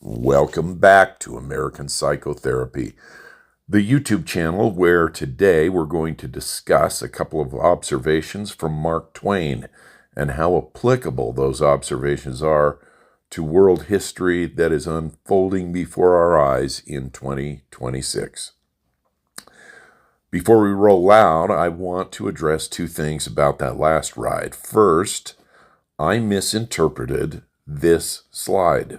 Welcome back to American Psychotherapy, the YouTube channel where today we're going to discuss a couple of observations from Mark Twain and how applicable those observations are to world history that is unfolding before our eyes in 2026. Before we roll out, I want to address two things about that last ride. First, I misinterpreted this slide.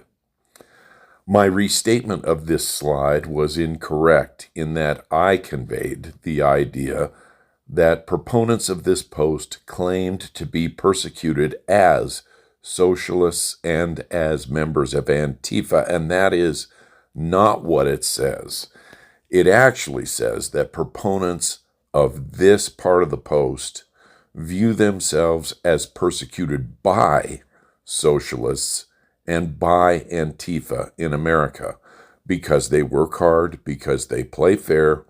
My restatement of this slide was incorrect in that I conveyed the idea that proponents of this post claimed to be persecuted as socialists and as members of Antifa, and that is not what it says. It actually says that proponents of this part of the post view themselves as persecuted by socialists and by Antifa in America because they work hard, because they play fair,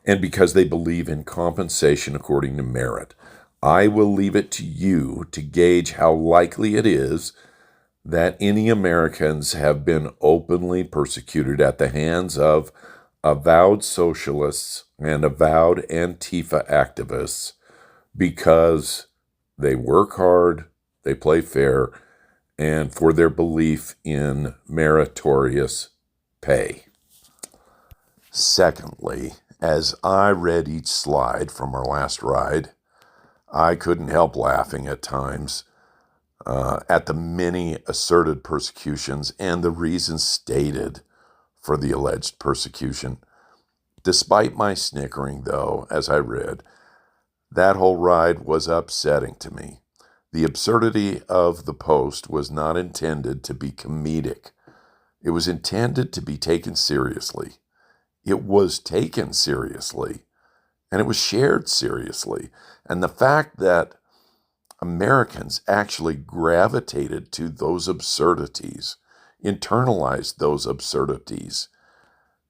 and because they believe in compensation according to merit. I will leave it to you to gauge how likely it is that any Americans have been openly persecuted at the hands of avowed socialists and avowed Antifa activists because they work hard, they play fair, and for their belief in meritorious pay. Secondly, as I read each slide from our last ride, I couldn't help laughing at times at the many asserted persecutions and the reasons stated for the alleged persecution. Despite my snickering, though, as I read, that whole ride was upsetting to me. The absurdity of the post was not intended to be comedic. It was intended to be taken seriously. It was taken seriously, and it was shared seriously. And the fact that Americans actually gravitated to those absurdities, internalized those absurdities,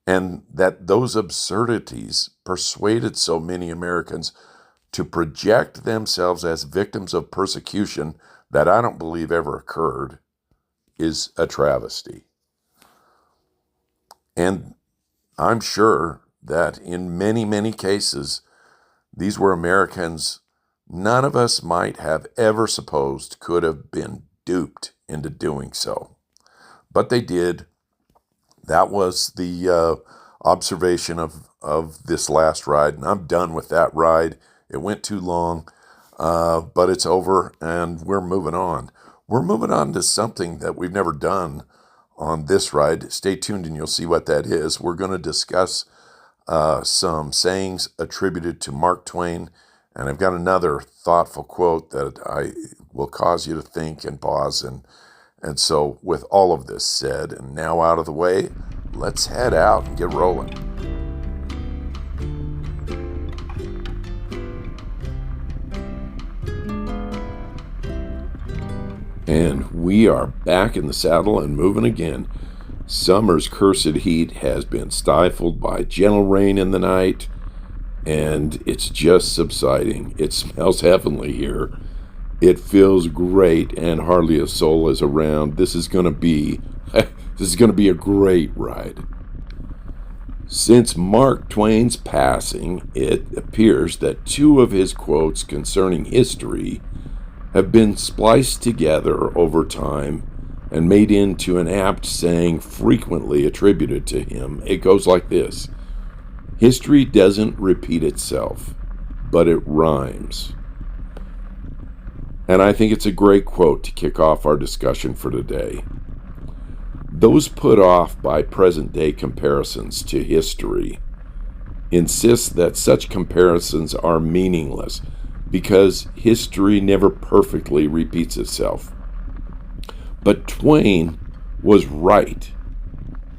and that those absurdities persuaded so many Americans to project themselves as victims of persecution that I don't believe ever occurred is a travesty. And I'm sure that in many, many cases, these were Americans none of us might have ever supposed could have been duped into doing so. But they did. That was the observation of this last ride, and I'm done with that ride. It went too long, but it's over, and we're moving on. We're moving on to something that we've never done on this ride. Stay tuned, and you'll see what that is. We're going to discuss some sayings attributed to Mark Twain, and I've got another thoughtful quote that I will cause you to think and pause. And so with all of this said, and now out of the way, let's head out and get rolling. And we are back in the saddle and moving again. Summer's cursed heat has been stifled by gentle rain in the night, and it's just subsiding. It smells heavenly here. It feels great, and hardly a soul is around. This is going to be a great ride. Since Mark Twain's passing, it appears that two of his quotes concerning history have been spliced together over time and made into an apt saying frequently attributed to him. It goes like this: history doesn't repeat itself, but it rhymes. And I think it's a great quote to kick off our discussion for today. Those put off by present-day comparisons to history insist that such comparisons are meaningless because history never perfectly repeats itself. But Twain was right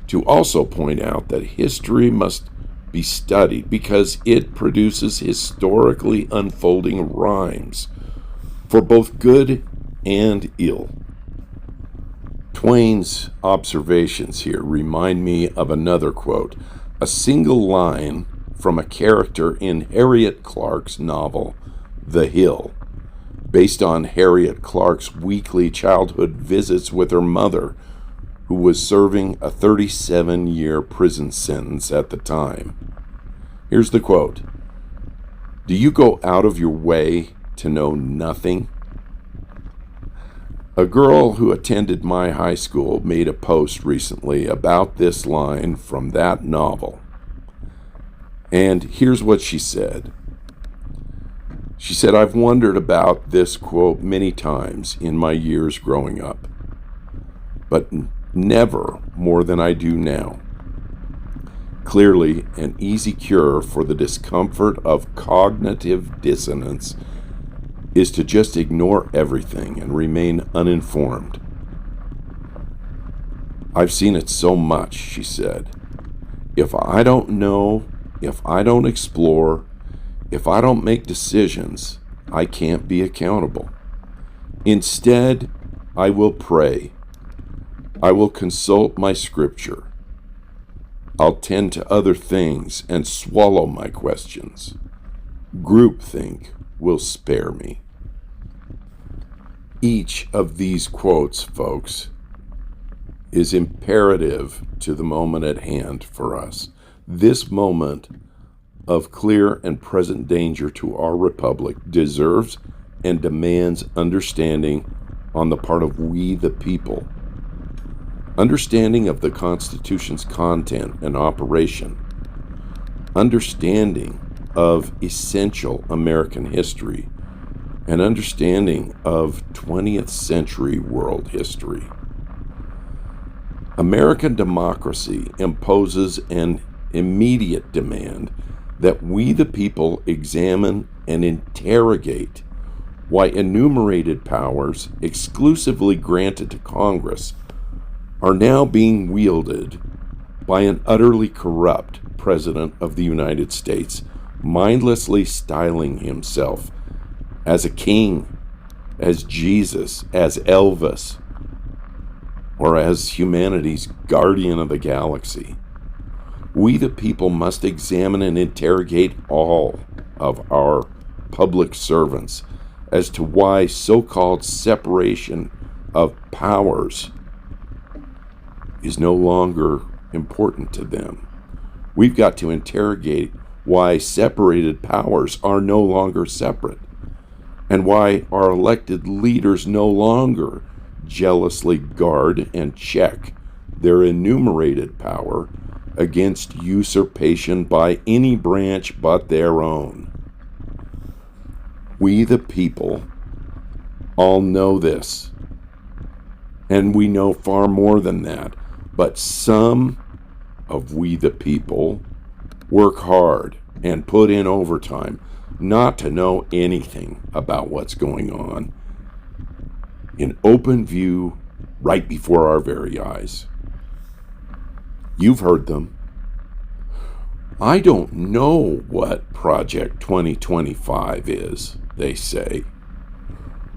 to also point out that history must be studied because it produces historically unfolding rhymes for both good and ill. Twain's observations here remind me of another quote, a single line from a character in Harriet Clark's novel, The Hill, based on Harriet Clark's weekly childhood visits with her mother, who was serving a 37-year prison sentence at the time. Here's the quote. "Do you go out of your way to know nothing?" A girl who attended my high school made a post recently about this line from that novel. And here's what she said. She said, "I've wondered about this quote many times in my years growing up, but never more than I do now. Clearly, an easy cure for the discomfort of cognitive dissonance is to just ignore everything and remain uninformed. I've seen it so much," she said. "If I don't know, if I don't explore, if I don't make decisions, I can't be accountable. Instead, I will pray. I will consult my scripture. I'll tend to other things and swallow my questions. Groupthink will spare me." Each of these quotes, folks, is imperative to the moment at hand for us. This moment of clear and present danger to our republic deserves and demands understanding on the part of we the people. Understanding of the Constitution's content and operation. Understanding of essential American history. And understanding of 20th century world history. American democracy imposes an immediate demand that we the people examine and interrogate why enumerated powers exclusively granted to Congress are now being wielded by an utterly corrupt President of the United States, mindlessly styling himself as a king, as Jesus, as Elvis, or as humanity's guardian of the galaxy. We the people must examine and interrogate all of our public servants as to why so-called separation of powers is no longer important to them. We've got to interrogate why separated powers are no longer separate, and why our elected leaders no longer jealously guard and check their enumerated power against usurpation by any branch but their own. We the people all know this, and we know far more than that, but some of we the people work hard and put in overtime not to know anything about what's going on in open view right before our very eyes. You've heard them. "I don't know what Project 2025 is," they say.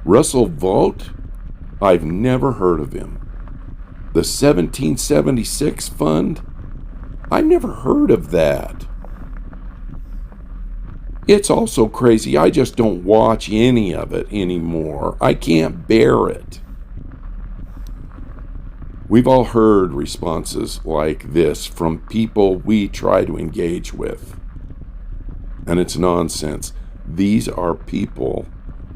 "Russell Vought? I've never heard of him. The 1776 Fund? I've never heard of that. It's all so crazy, I just don't watch any of it anymore. I can't bear it." We've all heard responses like this from people we try to engage with. And it's nonsense. These are people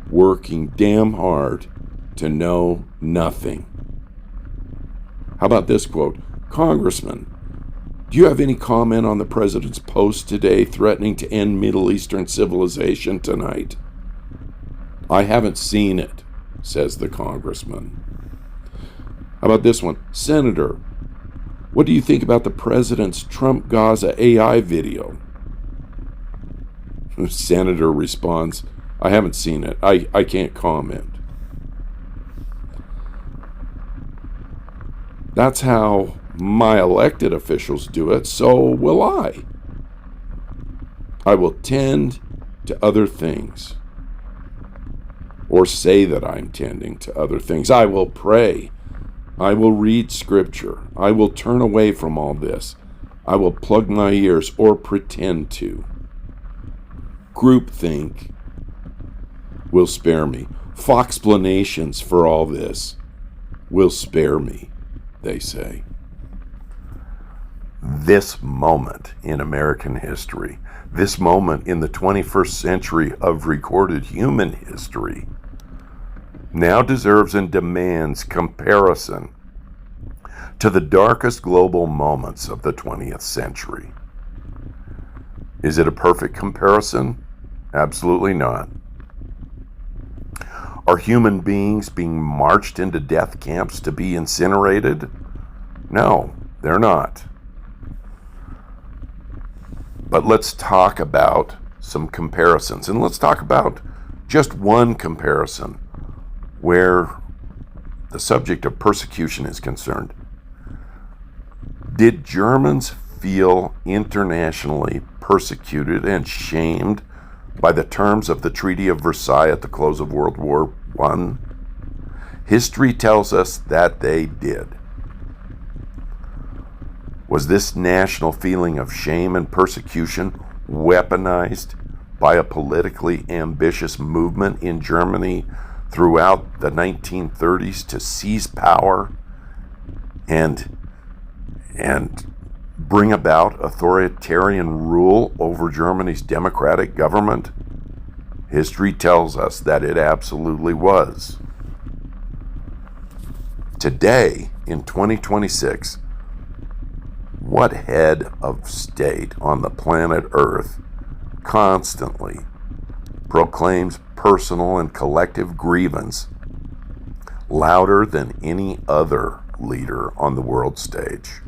working damn hard to know nothing. How about this quote? "Congressman, do you have any comment on the president's post today threatening to end Middle Eastern civilization tonight?" "I haven't seen it," says the congressman. How about this one? "Senator, what do you think about the president's Trump Gaza AI video?" Senator responds, "I haven't seen it. I can't comment." That's how my elected officials do it, so will I. I will tend to other things, or say that I'm tending to other things. I will pray. I will read scripture. I will turn away from all this. I will plug my ears or pretend to. Groupthink will spare me. Foxplanations for all this will spare me. they say. This moment in American history, this moment in the 21st century of recorded human history, now deserves and demands comparison to the darkest global moments of the 20th century. Is it a perfect comparison? Absolutely not. Are human beings being marched into death camps to be incinerated? No, they're not. But let's talk about some comparisons, and let's talk about just one comparison where the subject of persecution is concerned. Did Germans feel internationally persecuted and shamed by the terms of the Treaty of Versailles at the close of World War I? History tells us that they did. Was this national feeling of shame and persecution weaponized by a politically ambitious movement in Germany throughout the 1930s to seize power and bring about authoritarian rule over Germany's democratic government? History tells us that it absolutely was. Today, in 2026, what head of state on the planet Earth constantly proclaims personal and collective grievance louder than any other leader on the world stage?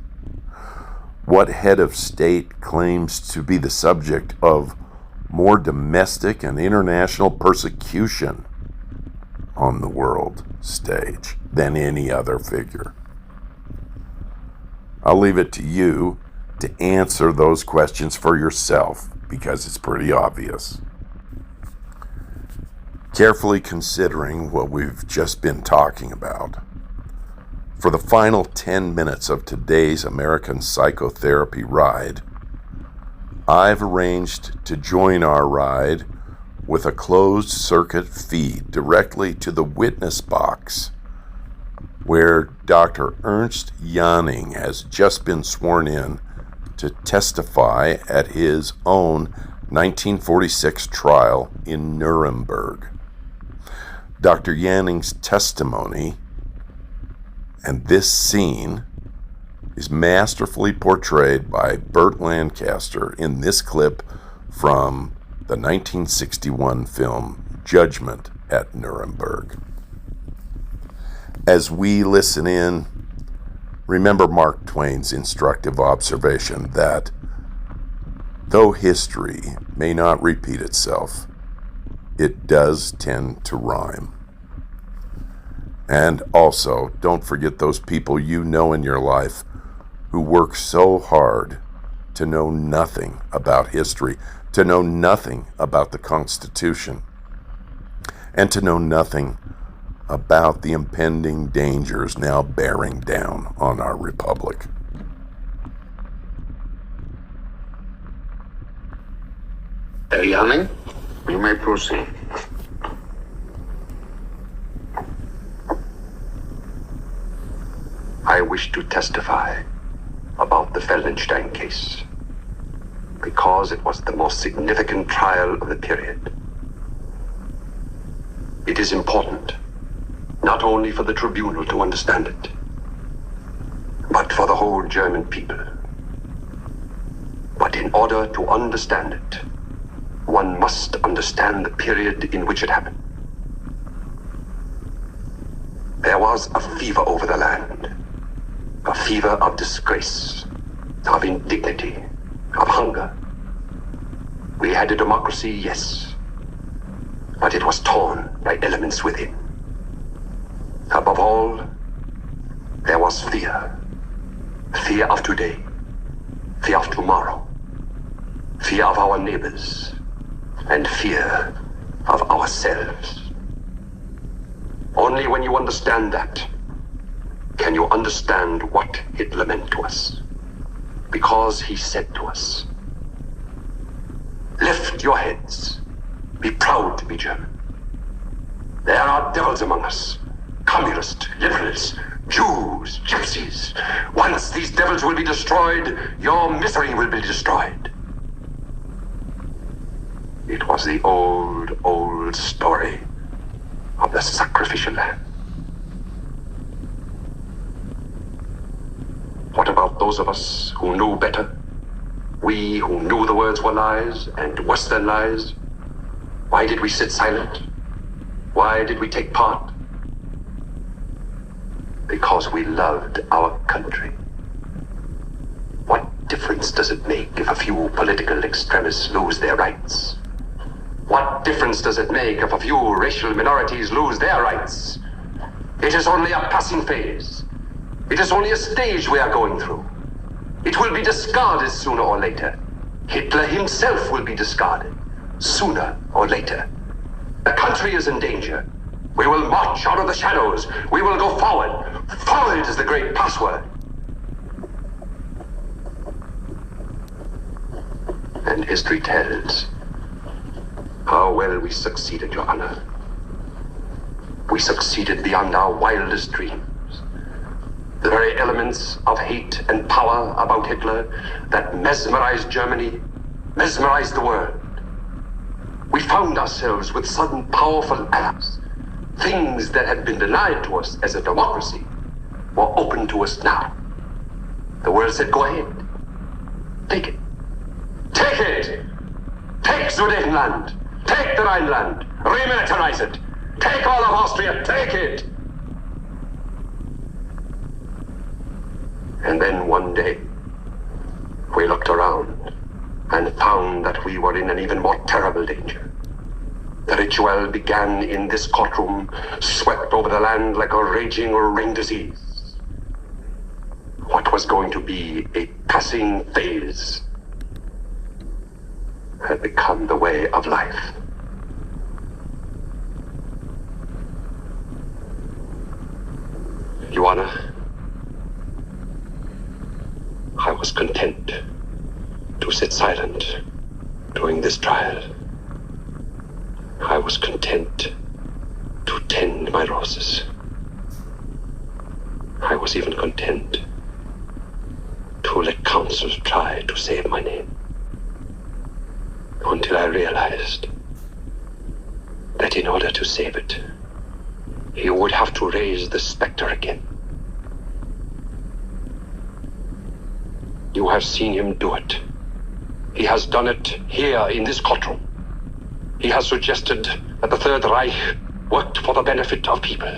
What head of state claims to be the subject of more domestic and international persecution on the world stage than any other figure? I'll leave it to you to answer those questions for yourself, because it's pretty obvious. Carefully considering what we've just been talking about, for the final 10 minutes of today's American Psychotherapy ride, I've arranged to join our ride with a closed circuit feed directly to the witness box, where Dr. Ernst Janning has just been sworn in to testify at his own 1946 trial in Nuremberg. Dr. Janning's testimony and this scene is masterfully portrayed by Burt Lancaster in this clip from the 1961 film Judgment at Nuremberg. As we listen in, remember Mark Twain's instructive observation that though history may not repeat itself, it does tend to rhyme. And also, don't forget those people you know in your life who work so hard to know nothing about history, to know nothing about the Constitution, and to know nothing about the impending dangers now bearing down on our republic. Herr Janning, you may proceed. I wish to testify about the Feldenstein case because it was the most significant trial of the period. It is important not only for the tribunal to understand it, but for the whole German people. But in order to understand it, one must understand the period in which it happened. There was a fever over the land, a fever of disgrace, of indignity, of hunger. We had a democracy, yes, but it was torn by elements within. Above all, there was fear. Fear of today, fear of tomorrow, fear of our neighbors, and fear of ourselves. Only when you understand that can you understand what Hitler meant to us. Because he said to us, lift your heads, be proud to be German. There are devils among us, communists, liberals, Jews, gypsies. Once these devils will be destroyed, your misery will be destroyed. It was the old, old story of the sacrificial lamb. What about those of us who knew better? We who knew the words were lies, and worse than lies? Why did we sit silent? Why did we take part? Because we loved our country. What difference does it make if a few political extremists lose their rights? What difference does it make if a few racial minorities lose their rights? It is only a passing phase. It is only a stage we are going through. It will be discarded sooner or later. Hitler himself will be discarded sooner or later. The country is in danger. We will march out of the shadows. We will go forward. Forward is the great password. And history tells how well we succeeded, Your Honor. We succeeded beyond our wildest dreams. The very elements of hate and power about Hitler that mesmerized Germany, mesmerized the world. We found ourselves with sudden powerful allies. Things that had been denied to us as a democracy were open to us now. The world said, go ahead. Take it. Take it! Take Sudetenland! Take the Rhineland! Remilitarize it! Take all of Austria! Take it! And then one day, we looked around and found that we were in an even more terrible danger. The ritual began in this courtroom, swept over the land like a raging ring disease. What was going to be a passing phase had become the way of life. Your Honor, I was content to sit silent during this trial. I was content to tend my roses. I was even content to let counsel try to save my name. Until I realized that in order to save it, he would have to raise the specter again. You have seen him do it. He has done it here in this courtroom. He has suggested that the Third Reich worked for the benefit of people.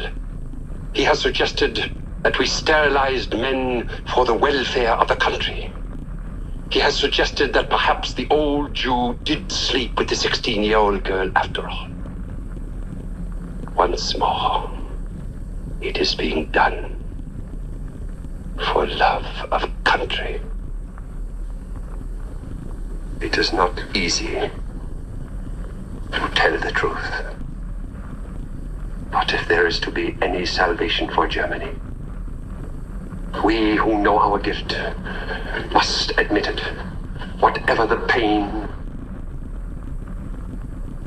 He has suggested that we sterilized men for the welfare of the country. He has suggested that perhaps the old Jew did sleep with the 16-year-old girl after all. Once more, it is being done for love of country. It is not easy to tell the truth. But if there is to be any salvation for Germany, we who know our guilt must admit it, whatever the pain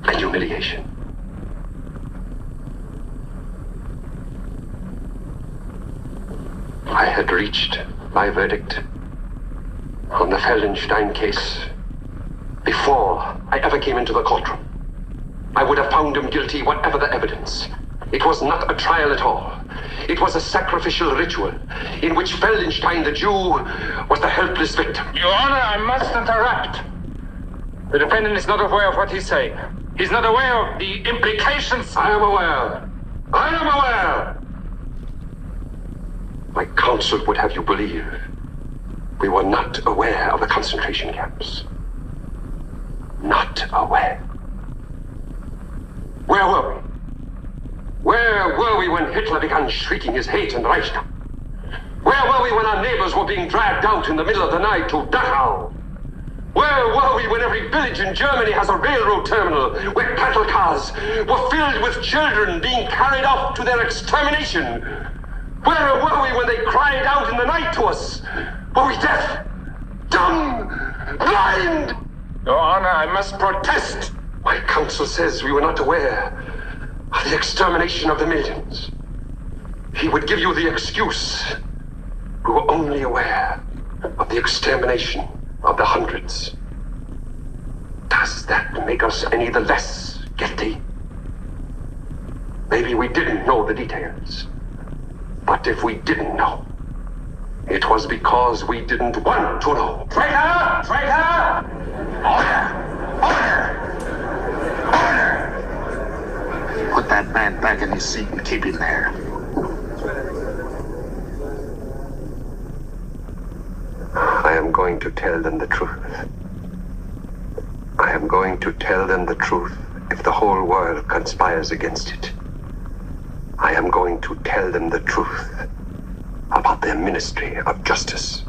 and humiliation. I had reached my verdict on the Feldenstein case before I ever came into the courtroom. I would have found him guilty, whatever the evidence. It was not a trial at all. It was a sacrificial ritual in which Feldenstein, the Jew, was the helpless victim. Your Honor, I must interrupt. The defendant is not aware of what he's saying. He's not aware of the implications. I am aware. I am aware. My counsel would have you believe we were not aware of the concentration camps. Not aware. Where were we? Where were we when Hitler began shrieking his hate in the Reichstag? Where were we when our neighbors were being dragged out in the middle of the night to Dachau? Where were we when every village in Germany has a railroad terminal where cattle cars were filled with children being carried off to their extermination? Where were we when they cried out in the night to us? Were we deaf? Dumb? Blind? Your Honor, I must protest. My counsel says we were not aware of the extermination of the millions. He would give you the excuse. We were only aware of the extermination of the hundreds. Does that make us any the less guilty? Maybe we didn't know the details. But if we didn't know, it was because we didn't want to know. Traitor! Traitor! Order! Order! Order! Put that man back in his seat and keep him there. I am going to tell them the truth. I am going to tell them the truth if the whole world conspires against it. I am going to tell them the truth about their ministry of justice.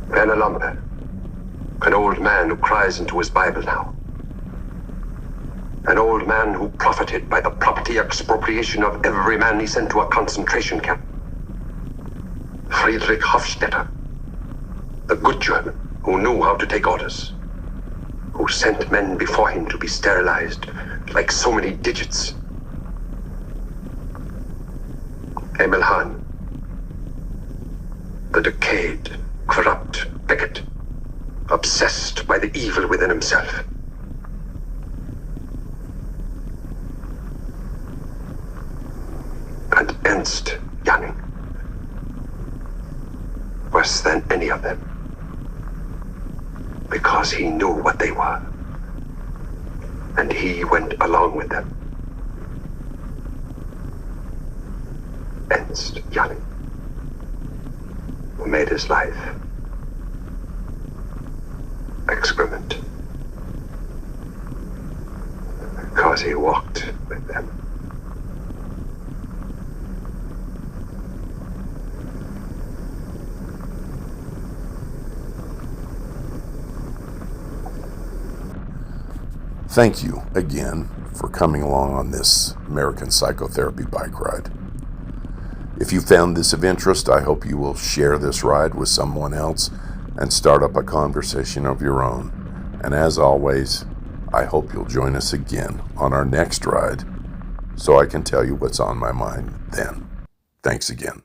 Werner Lombe, an old man who cries into his Bible now. An old man who profited by the property expropriation of every man he sent to a concentration camp. Friedrich Hofstetter, the good German who knew how to take orders, who sent men before him to be sterilized like so many digits. Emil Hahn, the decayed, corrupt bigot, obsessed by the evil within himself. And Ernst Janning, worse than any of them, because he knew what they were, and he went along with them. Ernst Janning, who made his life excrement because he walked with them. Thank you again for coming along on this American Psychotherapy bike ride. If you found this of interest, I hope you will share this ride with someone else and start up a conversation of your own. And as always, I hope you'll join us again on our next ride so I can tell you what's on my mind then. Thanks again.